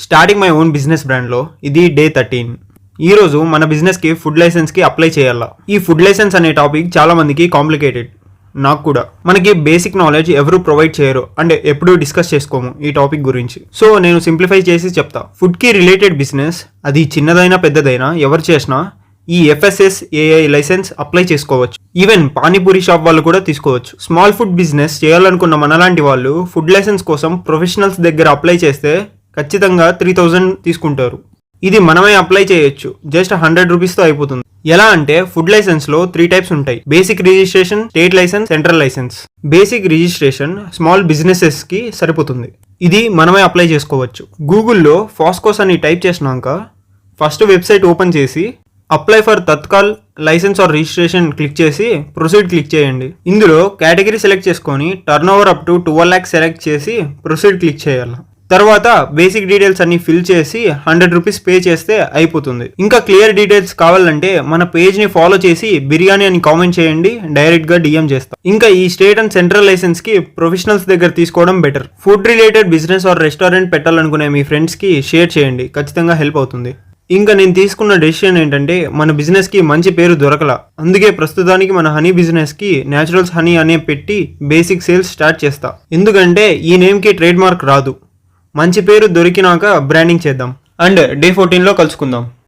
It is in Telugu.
స్టార్టింగ్ మై ఓన్ బిజినెస్ బ్రాండ్లో ఇది డే 13. ఈరోజు మన బిజినెస్కి ఫుడ్ లైసెన్స్కి అప్లై చేయాలా. ఈ ఫుడ్ లైసెన్స్ అనే టాపిక్ చాలా మందికి కాంప్లికేటెడ్, నాకు కూడా. మనకి బేసిక్ నాలెడ్జ్ ఎవరు ప్రొవైడ్ చేయరు అండ్ ఎప్పుడూ డిస్కస్ చేసుకోము ఈ టాపిక్ గురించి. సో నేను సింప్లిఫై చేసి చెప్తా. ఫుడ్కి రిలేటెడ్ బిజినెస్, అది చిన్నదైనా పెద్దదైనా ఎవరు చేసినా ఈ FSSAI లైసెన్స్ అప్లై చేసుకోవచ్చు. ఈవెన్ పానీపూరి షాప్ వాళ్ళు కూడా తీసుకోవచ్చు. స్మాల్ ఫుడ్ బిజినెస్ చేయాలనుకున్న మనలాంటి వాళ్ళు ఫుడ్ లైసెన్స్ కోసం ప్రొఫెషనల్స్ దగ్గర అప్లై చేస్తే ఖచ్చితంగా 3000 తీసుకుంటారు. ఇది మనమే అప్లై చేయొచ్చు, జస్ట్ 100 రూపీస్తో అయిపోతుంది. ఎలా అంటే ఫుడ్ లైసెన్స్లో 3 టైప్స్ ఉంటాయి: basic registration, state licence, central licence. Basic registration small బిజినెసెస్కి సరిపోతుంది, ఇది మనమే అప్లై చేసుకోవచ్చు. గూగుల్లో ఫాస్కోస్ అని టైప్ చేసినాక ఫస్ట్ వెబ్సైట్ ఓపెన్ చేసి apply for Tatkal licence or registration click చేసి ప్రొసీడ్ క్లిక్ చేయండి. ఇందులో కేటగిరీ సెలెక్ట్ చేసుకొని turnover up to 12 lakhs select చేసి ప్రొసీడ్ క్లిక్ చేయాలి. తర్వాత బేసిక్ డీటెయిల్స్ అన్ని ఫిల్ చేసి 100 రూపీస్ పే చేస్తే అయిపోతుంది. ఇంకా క్లియర్ డీటెయిల్స్ కావాలంటే మన పేజ్ని ఫాలో చేసి బిర్యానీ అని కామెంట్ చేయండి, డైరెక్ట్గా DM చేస్తాం. ఇంకా ఈ స్టేట్ అండ్ సెంట్రల్ లైసెన్స్కి ప్రొఫెషనల్స్ దగ్గర తీసుకోవడం better. Food related business or restaurant పెట్టాలనుకునే మీ ఫ్రెండ్స్కి షేర్ చేయండి, ఖచ్చితంగా హెల్ప్ అవుతుంది. ఇంకా నేను తీసుకున్న డెసిషన్ ఏంటంటే మన బిజినెస్కి మంచి పేరు దొరకలా, అందుకే ప్రస్తుతానికి మన హనీ బిజినెస్కి న్యాచురల్స్ హనీ అనే పెట్టి బేసిక్ సేల్స్ స్టార్ట్ చేస్తా. ఎందుకంటే ఈ నేమ్కి ట్రేడ్ మార్క్ రాదు. మంచి పేరు దొరికినాక బ్రాండింగ్ చేద్దాం. అండ్ డే 14లో కలుసుకుందాం.